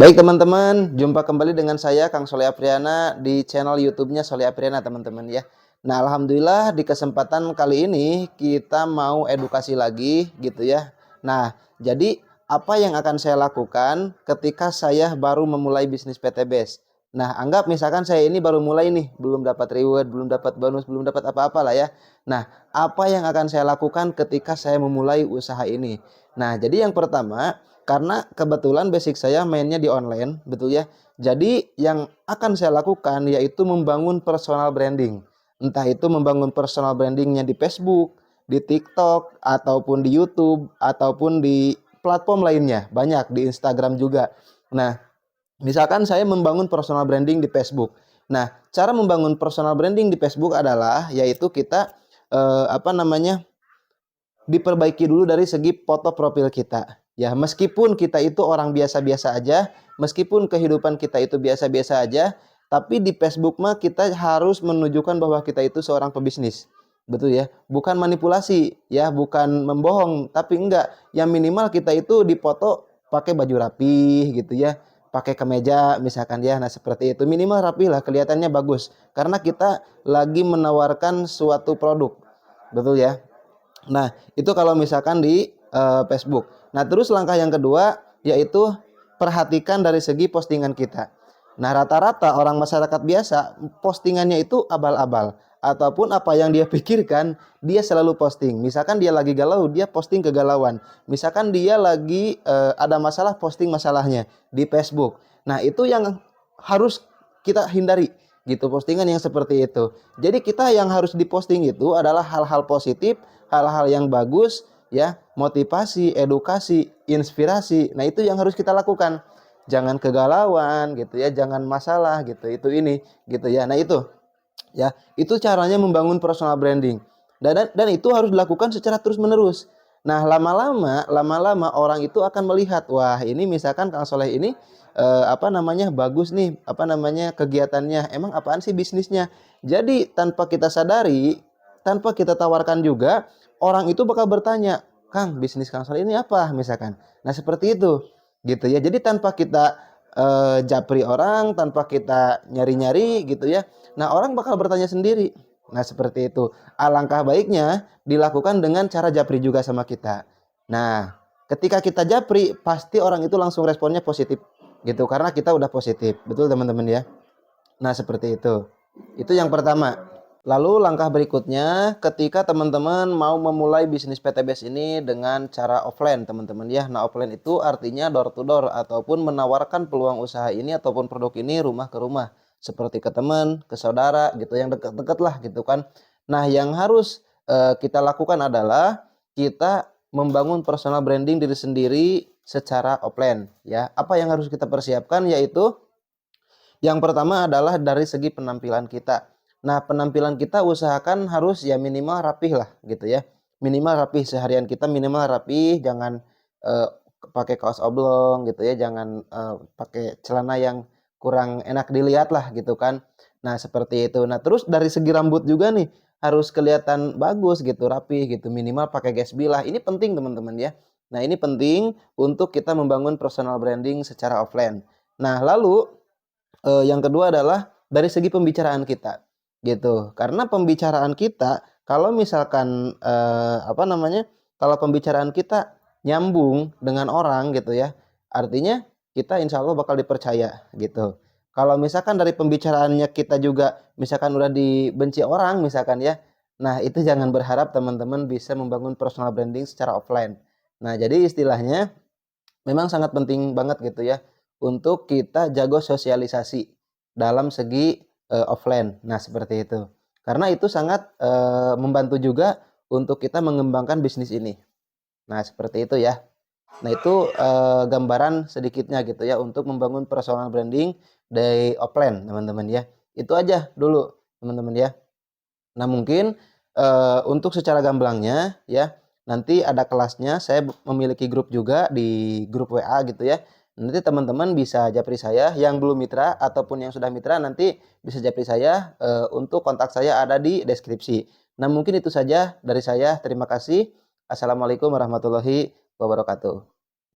Baik teman-teman, jumpa kembali dengan saya Kang Soleh Apriana di channel YouTube-nya Soleh Apriana teman-teman ya. Nah, alhamdulillah di kesempatan kali ini kita mau edukasi lagi gitu ya. Nah, jadi apa yang akan saya lakukan ketika saya baru memulai bisnis PTBS? Nah, anggap misalkan saya ini baru mulai nih, belum dapat reward, belum dapat bonus, belum dapat apa-apa lah ya. Nah, apa yang akan saya lakukan ketika saya memulai usaha ini? Nah, jadi yang pertama, karena kebetulan basic saya mainnya di online, betul ya. Jadi yang akan saya lakukan yaitu membangun personal branding. Entah itu membangun personal brandingnya di Facebook, di TikTok, ataupun di YouTube, ataupun di platform lainnya. Banyak di Instagram juga. Nah, misalkan saya membangun personal branding di Facebook. Nah, cara membangun personal branding di Facebook adalah yaitu kita diperbaiki dulu dari segi foto profil kita. Ya, meskipun kita itu orang biasa-biasa aja, meskipun kehidupan kita itu biasa-biasa aja, tapi di Facebook mah kita harus menunjukkan bahwa kita itu seorang pebisnis. Betul ya? Bukan manipulasi, ya, bukan membohong, tapi enggak. Yang minimal kita itu dipoto pakai baju rapi gitu ya, pakai kemeja misalkan ya. Nah, seperti itu. Minimal rapi lah, kelihatannya bagus. Karena kita lagi menawarkan suatu produk. Betul ya? Nah, itu kalau misalkan di Facebook. Nah, terus langkah yang kedua yaitu perhatikan dari segi postingan kita. Nah, rata-rata orang masyarakat biasa postingannya itu abal-abal ataupun apa yang dia pikirkan, dia selalu posting. Misalkan dia lagi galau, dia posting kegalauan. Misalkan dia lagi ada masalah, posting masalahnya di Facebook. Nah, itu yang harus kita hindari gitu, postingan yang seperti itu. Jadi kita yang harus diposting itu adalah hal-hal positif, hal-hal yang bagus ya, motivasi, edukasi, inspirasi. Nah, itu yang harus kita lakukan. Jangan kegalauan gitu ya, jangan masalah gitu. Itu ini gitu ya. Nah, itu ya, itu caranya membangun personal branding. Dan itu harus dilakukan secara terus-menerus. Nah, lama-lama orang itu akan melihat, wah, ini misalkan Kang Soleh ini bagus nih, kegiatannya. Emang apaan sih bisnisnya? Jadi tanpa kita sadari, tanpa kita tawarkan juga, orang itu bakal bertanya, "Kang, bisnis Kang Soleh ini apa?" misalkan. Nah, seperti itu. Gitu ya. Jadi tanpa kita japri orang, tanpa kita nyari-nyari gitu ya. Nah, orang bakal bertanya sendiri. Nah, seperti itu. Alangkah baiknya dilakukan dengan cara japri juga sama kita. Nah, ketika kita japri, pasti orang itu langsung responnya positif gitu karena kita udah positif. Betul teman-teman ya. Nah, seperti itu. Itu yang pertama. Lalu langkah berikutnya ketika teman-teman mau memulai bisnis PTBS ini dengan cara offline teman-teman ya. Nah, offline itu artinya door to door ataupun menawarkan peluang usaha ini ataupun produk ini rumah ke rumah. Seperti ke teman, ke saudara gitu yang dekat-dekat lah gitu kan. Nah, yang harus kita lakukan adalah kita membangun personal branding diri sendiri secara offline ya. Apa yang harus kita persiapkan yaitu yang pertama adalah dari segi penampilan kita. Nah, penampilan kita usahakan harus ya minimal rapih lah gitu ya. Minimal rapih, seharian kita minimal rapih, jangan eh, pakai kaos oblong gitu ya, jangan pakai celana yang kurang enak dilihat lah gitu kan. Nah, seperti itu. Nah, terus dari segi rambut juga nih harus kelihatan bagus gitu, rapih gitu. Minimal pakai gesbi lah. Ini penting teman-teman ya. Nah, ini penting untuk kita membangun personal branding secara offline. Nah, lalu yang kedua adalah dari segi pembicaraan kita, gitu. Karena pembicaraan kita kalau misalkan kalau pembicaraan kita nyambung dengan orang gitu ya, artinya kita insya Allah bakal dipercaya gitu. Kalau misalkan dari pembicaraannya kita juga misalkan udah dibenci orang misalkan ya, nah itu jangan berharap teman-teman bisa membangun personal branding secara offline. Nah, jadi istilahnya memang sangat penting banget gitu ya untuk kita jago sosialisasi dalam segi offline. Nah, seperti itu. Karena itu sangat membantu juga untuk kita mengembangkan bisnis ini. Nah, seperti itu ya. Nah, itu gambaran sedikitnya gitu ya untuk membangun personal branding dari offline, teman-teman ya. Itu aja dulu, teman-teman ya. Nah, mungkin untuk secara gamblangnya ya, nanti ada kelasnya, saya memiliki grup juga di grup WA gitu ya. Nanti teman-teman bisa japri saya yang belum mitra ataupun yang sudah mitra nanti bisa japri saya, untuk kontak saya ada di deskripsi. Nah, mungkin itu saja dari saya. Terima kasih. Assalamualaikum warahmatullahi wabarakatuh.